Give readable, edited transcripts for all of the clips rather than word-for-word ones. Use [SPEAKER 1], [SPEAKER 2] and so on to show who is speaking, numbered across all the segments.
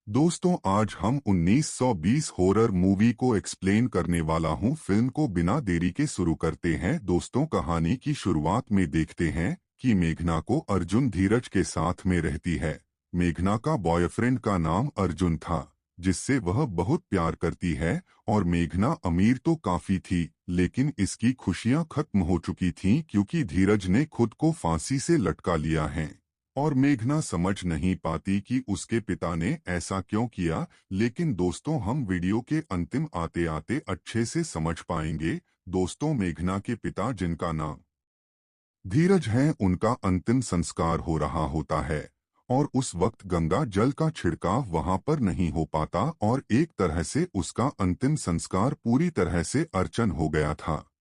[SPEAKER 1] दोस्तों, आज हम 1920 हॉरर मूवी को एक्सप्लेन करने वाला हूं। फिल्म को बिना देरी के शुरू करते हैं। दोस्तों, कहानी की शुरुआत में देखते हैं कि मेघना को अर्जुन धीरज के साथ में रहती है। मेघना का बॉयफ्रेंड का नाम अर्जुन था, जिससे वह बहुत प्यार करती है। और मेघना अमीर तो काफी थी, लेकिन इसकी खुशियां खत्म हो चुकी थीं क्योंकि धीरज ने खुद को फांसी से लटका लिया है। और मेघना समझ नहीं पाती कि उसके पिता ने ऐसा क्यों किया। लेकिन दोस्तों, हम वीडियो के अंतिम आते आते अच्छे से समझ पाएंगे। दोस्तों, मेघना के पिता, जिनका नाम धीरज है, उनका अंतिम संस्कार हो रहा होता है। और उस वक्त गंगा जल का छिड़काव वहां पर नहीं हो पाता और एक तरह से उसका अंतिम संस्कार पूरी तरह से अर्चन हो गया था।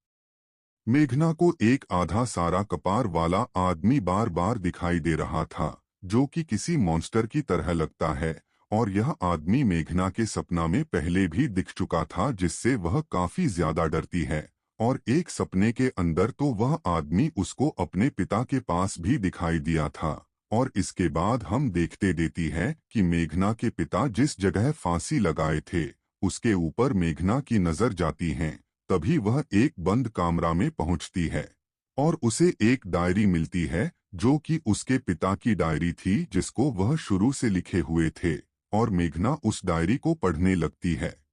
[SPEAKER 1] मेघना को एक आधा सारा कपार वाला आदमी बार बार दिखाई दे रहा था, जो कि किसी मॉन्स्टर की तरह लगता है। और यह आदमी मेघना के सपना में पहले भी दिख चुका था, जिससे वह काफी ज्यादा डरती है। और एक सपने के अंदर तो वह आदमी उसको अपने पिता के पास भी दिखाई दिया था। और इसके बाद हम देखते देती है कि मेघना के पिता जिस जगह फांसी लगाए थे, उसके ऊपर मेघना की नजर जाती है। तभी वह एक बंद कमरा में पहुंचती है और उसे एक डायरी मिलती है, जो कि उसके पिता की डायरी थी, जिसको वह शुरू से लिखे हुए थे। और मेघना उस डायरी को पढ़ने लगती है,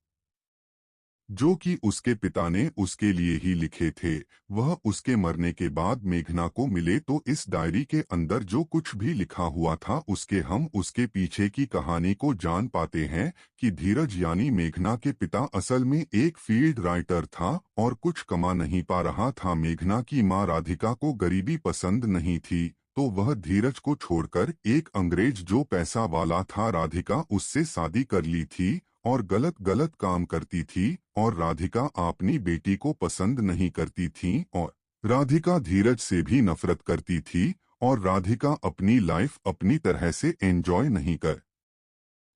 [SPEAKER 1] जो कि उसके पिता ने उसके लिए ही लिखे थे। वह उसके मरने के बाद मेघना को मिले तो इस डायरी के अंदर जो कुछ भी लिखा हुआ था, हम उसके पीछे की कहानी को जान पाते हैं कि धीरज यानी मेघना के पिता असल में एक फील्ड राइटर था और कुछ कमा नहीं पा रहा था। मेघना की मां राधिका को गरीबी पसंद नहीं थी, तो वह धीरज को छोड़कर एक अंग्रेज जो पैसा वाला था, राधिका, उससे शादी कर ली थी। और गलत गलत काम करती थी। और राधिका अपनी बेटी को पसंद नहीं करती थी। और राधिका धीरज से भी नफरत करती थी। और राधिका अपनी लाइफ अपनी तरह से एंजॉय नहीं कर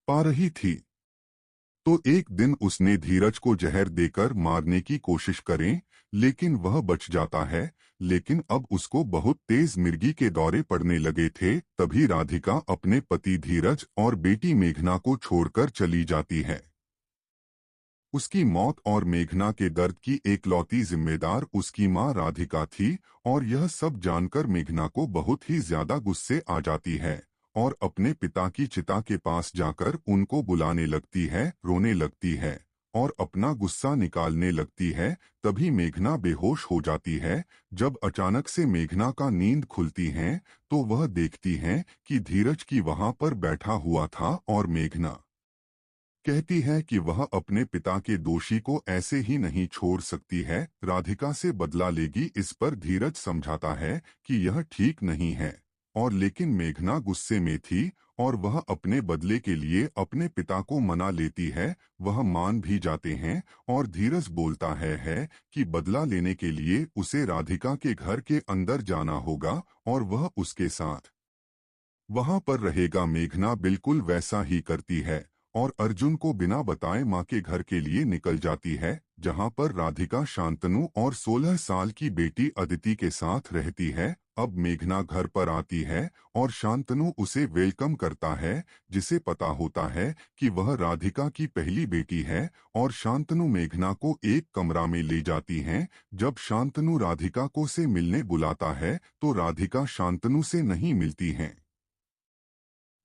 [SPEAKER 1] पा रही थी। तो एक दिन उसने धीरज को जहर देकर मारने की कोशिश करें, लेकिन वह बच जाता है। लेकिन अब उसको बहुत तेज मिर्गी के दौरे पड़ने लगे थे। तभी राधिका अपने पति धीरज और बेटी मेघना को छोड़कर चली जाती है। उसकी मौत और मेघना के दर्द की एकलौती जिम्मेदार उसकी मां राधिका थी। और यह सब जानकर मेघना को बहुत ही ज्यादा गुस्से आ जाती है और अपने पिता की चिता के पास जाकर उनको बुलाने लगती है, रोने लगती है और अपना गुस्सा निकालने लगती है। तभी मेघना बेहोश हो जाती है। जब अचानक से मेघना का नींद खुलती है, तो वह देखती है कि धीरज की वहां पर बैठा हुआ था। और मेघना कहती है कि वह अपने पिता के दोषी को ऐसे ही नहीं छोड़ सकती है, राधिका से बदला लेगी। इस पर धीरज समझाता है कि यह ठीक नहीं है। और लेकिन मेघना गुस्से में थी और वह अपने बदले के लिए अपने पिता को मना लेती है। वह मान भी जाते हैं और धीरज बोलता है कि बदला लेने के लिए उसे राधिका के घर के अंदर जाना होगा और वह उसके साथ वहां पर रहेगा। मेघना बिल्कुल वैसा ही करती है और अर्जुन को बिना बताए मां के घर के लिए निकल जाती है, जहां पर राधिका शांतनु और 16 साल की बेटी अदिति के साथ रहती है। अब मेघना घर पर आती है और शांतनु उसे वेलकम करता है, जिसे पता होता है कि वह राधिका की पहली बेटी है। और शांतनु मेघना को एक कमरा में ले जाती हैं। जब शांतनु राधिका को से मिलने बुलाता है, तो राधिका शांतनु से नहीं मिलती हैं।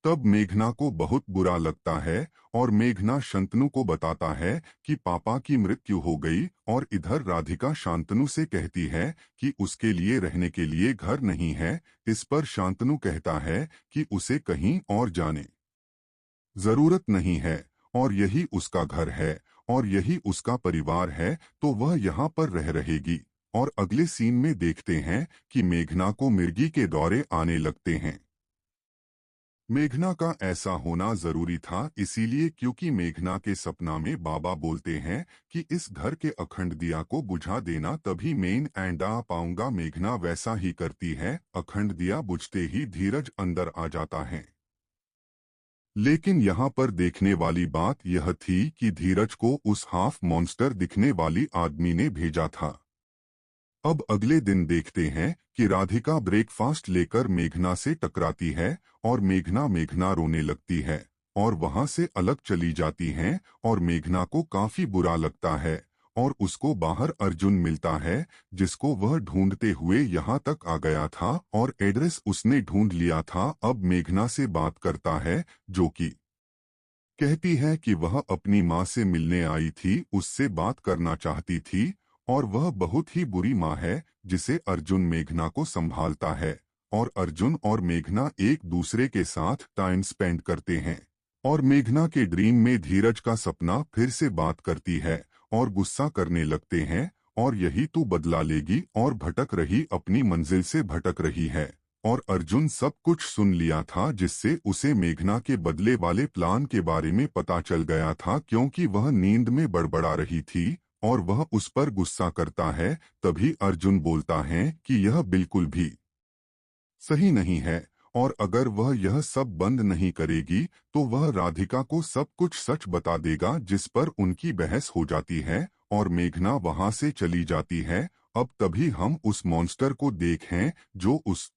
[SPEAKER 1] तब मेघना को बहुत बुरा लगता है और मेघना शांतनु को बताता है कि पापा की मृत्यु हो गई। और इधर राधिका शांतनु से कहती है कि उसके लिए रहने के लिए घर नहीं है। इस पर शांतनु कहता है कि उसे कहीं और जाने जरूरत नहीं है और यही उसका घर है और यही उसका परिवार है, तो वह यहाँ पर रह रहेगी। और अगले सीन में देखते हैं कि मेघना को मिर्गी के दौरे आने लगते हैं। मेघना का ऐसा होना जरूरी था, इसीलिए क्योंकि मेघना के सपना में बाबा बोलते हैं कि इस घर के अखंड दिया को बुझा देना, तभी मेन एंड आ पाऊंगा। मेघना वैसा ही करती है। अखंड दिया बुझते ही धीरज अंदर आ जाता है। लेकिन यहाँ पर देखने वाली बात यह थी कि धीरज को उस हाफ मॉन्स्टर दिखने वाली आदमी ने भेजा था। अब अगले दिन देखते हैं कि राधिका ब्रेकफास्ट लेकर मेघना से टकराती है और मेघना रोने लगती है। और वहां से अलग चली जाती हैं और मेघना को काफी बुरा लगता है और उसको बाहर अर्जुन मिलता है जिसको वह ढूंढते हुए यहाँ तक आ गया था और एड्रेस उसने ढूंढ लिया था। अब मेघना से बात करता है जो कि कहती है कि वह अपनी माँ से मिलने आई थी, उससे बात करना चाहती थी और वह बहुत ही बुरी माँ है जिसे अर्जुन मेघना को संभालता है। और अर्जुन और मेघना एक दूसरे के साथ टाइम स्पेंड करते हैं और मेघना के ड्रीम में धीरज का सपना फिर से बात करती है और गुस्सा करने लगते हैं और यही तू बदला लेगी और भटक रही अपनी मंजिल से भटक रही है। और अर्जुन सब कुछ सुन लिया था जिससे उसे मेघना के बदले वाले प्लान के बारे में पता चल गया था क्योंकि वह नींद में बड़बड़ा रही थी और वह उस पर गुस्सा करता है। तभी अर्जुन बोलता है कि यह बिल्कुल भी सही नहीं है और अगर वह यह सब बंद नहीं करेगी तो वह राधिका को सब कुछ सच बता देगा, जिस पर उनकी बहस हो जाती है और मेघना वहां से चली जाती है। अब तभी हम उस मॉन्स्टर को देखें जो उस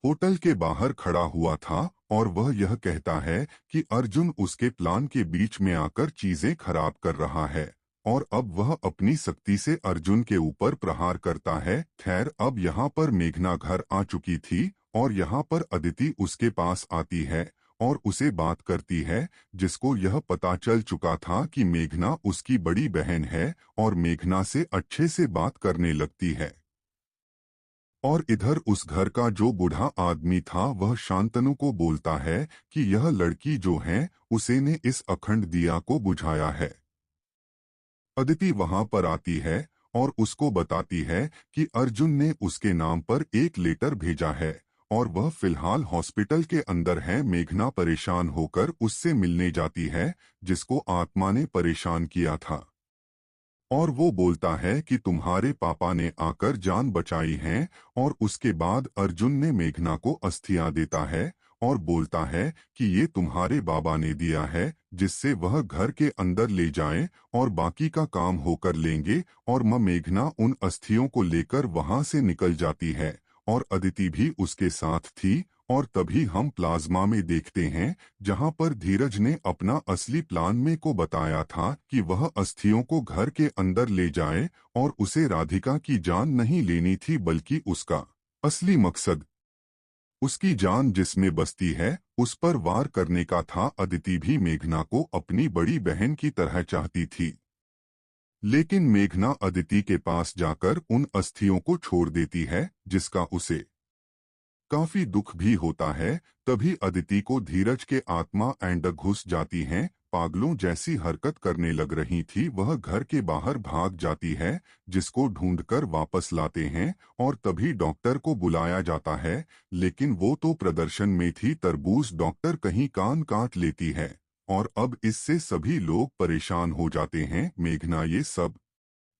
[SPEAKER 1] होटल के बाहर खड़ा हुआ था और वह यह कहता है कि अर्जुन उसके प्लान के बीच में आकर चीजें खराब कर रहा है और अब वह अपनी शक्ति से अर्जुन के ऊपर प्रहार करता है। खैर, अब यहाँ पर मेघना घर आ चुकी थी और यहाँ पर अदिति उसके पास आती है और उसे बात करती है, जिसको यह पता चल चुका था कि मेघना उसकी बड़ी बहन है और मेघना से अच्छे से बात करने लगती है। और इधर उस घर का जो बूढ़ा आदमी था वह शांतनु को बोलता है कि यह लड़की जो है उसे ने इस अखंड दिया को बुझाया है। अदिति वहां पर आती है और उसको बताती है कि अर्जुन ने उसके नाम पर एक लेटर भेजा है और वह फिलहाल हॉस्पिटल के अंदर है। मेघना परेशान होकर उससे मिलने जाती है जिसको आत्मा ने परेशान किया था और वो बोलता है कि तुम्हारे पापा ने आकर जान बचाई है। और उसके बाद अर्जुन ने मेघना को अस्थियां देता है और बोलता है कि ये तुम्हारे बाबा ने दिया है जिससे वह घर के अंदर ले जाएं और बाकी का काम होकर लेंगे। और मेघना उन अस्थियों को लेकर वहां से निकल जाती है और अदिति भी उसके साथ थी। और तभी हम प्लाज्मा में देखते हैं जहां पर धीरज ने अपना असली प्लान में को बताया था कि वह अस्थियों को घर के अंदर ले जाए और उसे राधिका की जान नहीं लेनी थी बल्कि उसका असली मकसद उसकी जान जिसमें बसती है उस पर वार करने का था। अदिति भी मेघना को अपनी बड़ी बहन की तरह चाहती थी, लेकिन मेघना अदिति के पास जाकर उन अस्थियों को छोड़ देती है जिसका उसे काफी दुख भी होता है। तभी अदिति को धीरज के आत्मा एंड घुस जाती हैं, पागलों जैसी हरकत करने लग रही थी। वह घर के बाहर भाग जाती है जिसको ढूंढकर वापस लाते हैं और तभी डॉक्टर को बुलाया जाता है, लेकिन वो तो प्रदर्शन में थी। तरबूज डॉक्टर कहीं कान काट लेती है और अब इससे सभी लोग परेशान हो जाते हैं। मेघना ये सब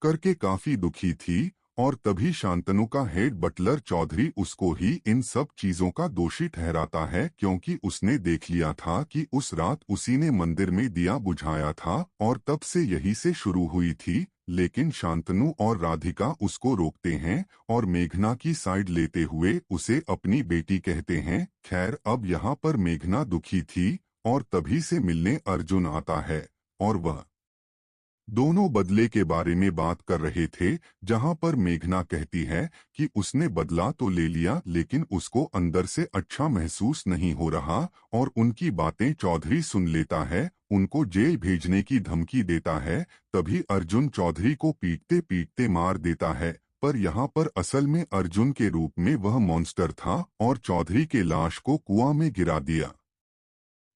[SPEAKER 1] करके काफी दुखी थी और तभी शांतनु का हेड बटलर चौधरी उसको ही इन सब चीजों का दोषी ठहराता है क्योंकि उसने देख लिया था कि उस रात उसी ने मंदिर में दिया बुझाया था और तब से यही से शुरू हुई थी। लेकिन शांतनु और राधिका उसको रोकते हैं और मेघना की साइड लेते हुए उसे अपनी बेटी कहते हैं। खैर, अब यहाँ पर मेघना दुखी थी और तभी से मिलने अर्जुन आता है और वह दोनों बदले के बारे में बात कर रहे थे, जहां पर मेघना कहती है कि उसने बदला तो ले लिया लेकिन उसको अंदर से अच्छा महसूस नहीं हो रहा। और उनकी बातें चौधरी सुन लेता है, उनको जेल भेजने की धमकी देता है। तभी अर्जुन चौधरी को पीटते पीटते मार देता है, पर यहाँ पर असल में अर्जुन के रूप में वह मॉन्स्टर था और चौधरी के लाश को कुआं में गिरा दिया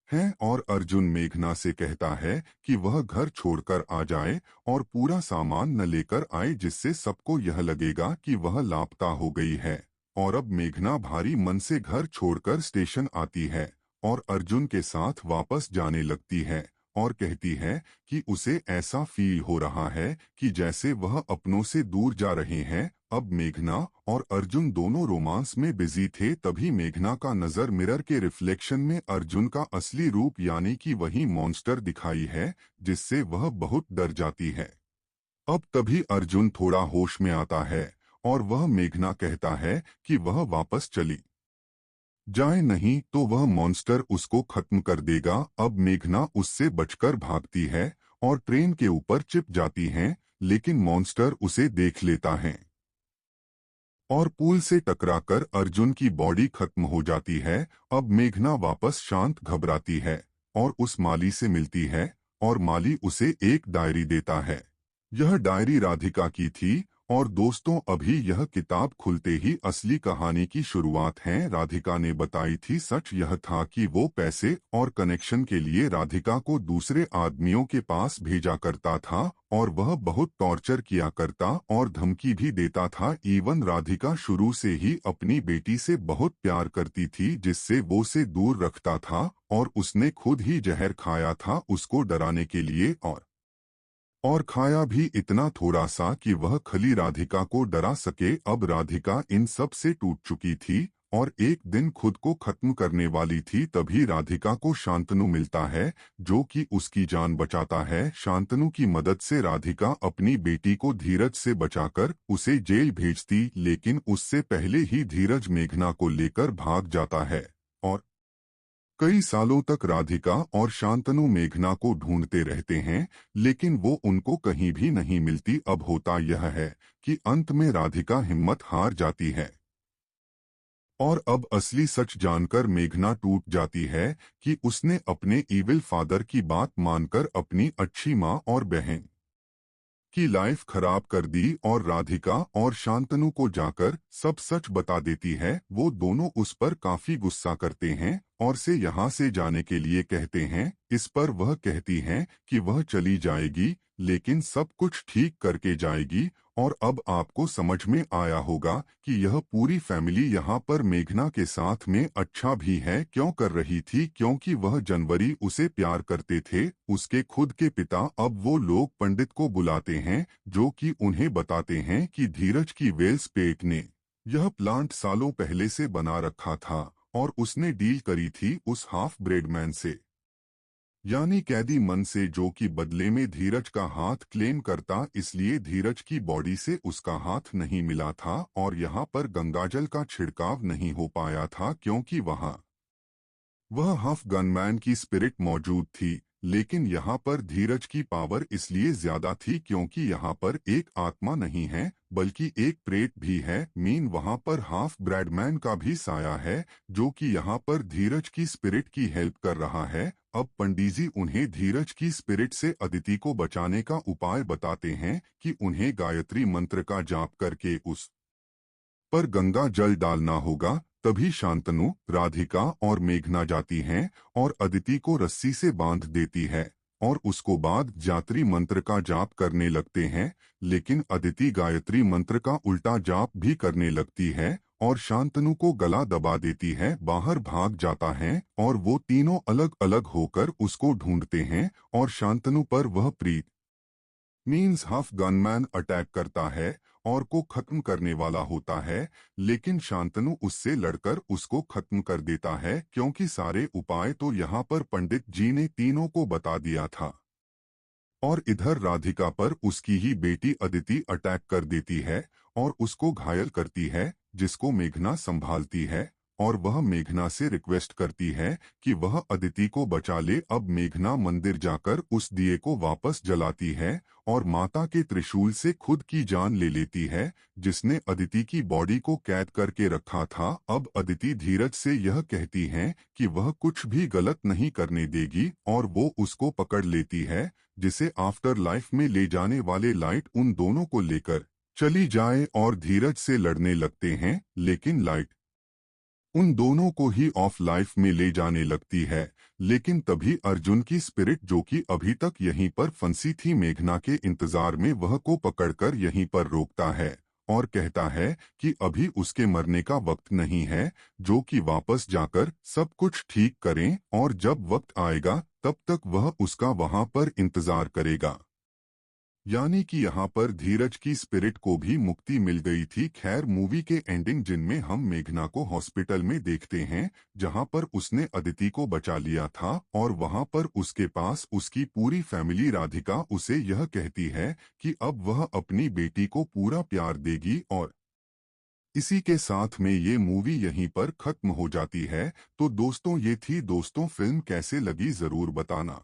[SPEAKER 1] है। और अर्जुन मेघना से कहता है कि वह घर छोड़कर आ जाए और पूरा सामान न लेकर आए जिससे सबको यह लगेगा कि वह लापता हो गई है। और अब मेघना भारी मन से घर छोड़कर स्टेशन आती है और अर्जुन के साथ वापस जाने लगती है और कहती है कि उसे ऐसा फील हो रहा है कि जैसे वह अपनों से दूर जा रहे हैं। अब मेघना और अर्जुन दोनों रोमांस में बिजी थे, तभी मेघना का नजर मिरर के रिफ्लेक्शन में अर्जुन का असली रूप यानी कि वही मॉन्स्टर दिखाई है, जिससे वह बहुत डर जाती है। अब तभी अर्जुन थोड़ा होश में आता है और वह मेघना कहता है कि वह वापस चली जाए नहीं तो वह मॉन्स्टर उसको खत्म कर देगा। अब मेघना उससे बचकर भागती है और ट्रेन के ऊपर चिप जाती है, लेकिन मॉन्स्टर उसे देख लेता है और पुल से टकराकर अर्जुन की बॉडी खत्म हो जाती है। अब मेघना वापस शांत घबराती है और उस माली से मिलती है और माली उसे एक डायरी देता है। यह डायरी राधिका की थी और दोस्तों, अभी यह किताब खुलते ही असली कहानी की शुरुआत है। राधिका ने बताई थी सच यह था कि वो पैसे और कनेक्शन के लिए राधिका को दूसरे आदमियों के पास भेजा करता था और वह बहुत टॉर्चर किया करता और धमकी भी देता था। इवन राधिका शुरू से ही अपनी बेटी से बहुत प्यार करती थी, जिससे वो से दूर रखता था और उसने खुद ही जहर खाया था उसको डराने के लिए और खाया भी इतना थोड़ा सा कि वह खली राधिका को डरा सके। अब राधिका इन सब से टूट चुकी थी और एक दिन खुद को खत्म करने वाली थी। तभी राधिका को शांतनु मिलता है, जो कि उसकी जान बचाता है। शांतनु की मदद से राधिका अपनी बेटी को धीरज से बचाकर उसे जेल भेजती, लेकिन उससे पहले ही धीरज मेघना को लेकर भाग जाता है और कई सालों तक राधिका और शांतनु मेघना को ढूंढते रहते हैं, लेकिन वो उनको कहीं भी नहीं मिलती। अब होता यह है कि अंत में राधिका हिम्मत हार जाती है और अब असली सच जानकर मेघना टूट जाती है कि उसने अपने इविल फादर की बात मानकर अपनी अच्छी माँ और बहन की लाइफ खराब कर दी और राधिका और शांतनु को जाकर सब सच बता देती है। वो दोनों उस पर काफी गुस्सा करते हैं और से यहाँ से जाने के लिए कहते हैं। इस पर वह कहती हैं कि वह चली जाएगी, लेकिन सब कुछ ठीक करके जाएगी। और अब आपको समझ में आया होगा कि यह पूरी फैमिली यहाँ पर मेघना के साथ में अच्छा भी है क्यों कर रही थी, क्योंकि वह जनवरी उसे प्यार करते थे, उसके खुद के पिता। अब वो लोग पंडित को बुलाते हैं, जो कि उन्हें बताते हैं कि धीरज की वेल्स पेट ने यह प्लांट सालों पहले से बना रखा था और उसने डील करी थी उस हाफ ब्रेड मैन से, यानी कैदी मन से, जो कि बदले में धीरज का हाथ क्लेम करता। इसलिए धीरज की बॉडी से उसका हाथ नहीं मिला था और यहाँ पर गंगाजल का छिड़काव नहीं हो पाया था, क्योंकि वहाँ वह हाफ गनमैन की स्पिरिट मौजूद थी। लेकिन यहाँ पर धीरज की पावर इसलिए ज्यादा थी क्योंकि यहाँ पर एक आत्मा नहीं है बल्कि एक प्रेत भी है। मीन वहाँ पर हाफ ब्रैडमैन का भी साया है, जो कि यहाँ पर धीरज की स्पिरिट की हेल्प कर रहा है। अब पंडिजी उन्हें धीरज की स्पिरिट से अदिति को बचाने का उपाय बताते हैं कि उन्हें गायत्री मंत्र का जाप करके उस पर गंगा जल डालना होगा। तभी शांतनु, राधिका और मेघना जाती हैं और अदिति को रस्सी से बांध देती है और उसको बाद जात्री मंत्र का जाप करने लगते हैं। लेकिन अदिति गायत्री मंत्र का उल्टा जाप भी करने लगती है और शांतनु को गला दबा देती है, बाहर भाग जाता है और वो तीनों अलग अलग होकर उसको ढूंढते हैं और शांतनु पर वह प्रीत मीन्स हाफ गनमैन अटैक करता है और को खत्म करने वाला होता है। लेकिन शांतनु उससे लड़कर उसको खत्म कर देता है, क्योंकि सारे उपाय तो यहाँ पर पंडित जी ने तीनों को बता दिया था। और इधर राधिका पर उसकी ही बेटी अदिति अटैक कर देती है और उसको घायल करती है, जिसको मेघना संभालती है और वह मेघना से रिक्वेस्ट करती है कि वह अदिति को बचा ले। अब मेघना मंदिर जाकर उस दिए को वापस जलाती है और माता के त्रिशूल से खुद की जान ले लेती है, जिसने अदिति की बॉडी को कैद करके रखा था। अब अदिति धीरज से यह कहती है कि वह कुछ भी गलत नहीं करने देगी और वो उसको पकड़ लेती है, जिसे आफ्टर लाइफ में ले जाने वाले लाइट उन दोनों को लेकर चली जाए और धीरज से लड़ने लगते हैं। लेकिन लाइट उन दोनों को ही ऑफ लाइफ में ले जाने लगती है। लेकिन तभी अर्जुन की स्पिरिट, जो कि अभी तक यहीं पर फंसी थी मेघना के इंतजार में, वह को पकड़कर यहीं पर रोकता है और कहता है कि अभी उसके मरने का वक्त नहीं है, जो कि वापस जाकर सब कुछ ठीक करें और जब वक्त आएगा तब तक वह उसका वहां पर इंतजार करेगा। यानी कि यहाँ पर धीरज की स्पिरिट को भी मुक्ति मिल गई थी। खैर, मूवी के एंडिंग जिनमें हम मेघना को हॉस्पिटल में देखते हैं, जहाँ पर उसने अदिति को बचा लिया था और वहाँ पर उसके पास उसकी पूरी फैमिली। राधिका उसे यह कहती है कि अब वह अपनी बेटी को पूरा प्यार देगी और इसी के साथ में ये मूवी यहीं पर खत्म हो जाती है। तो दोस्तों ये थी दोस्तों फिल्म कैसे लगी जरूर बताना।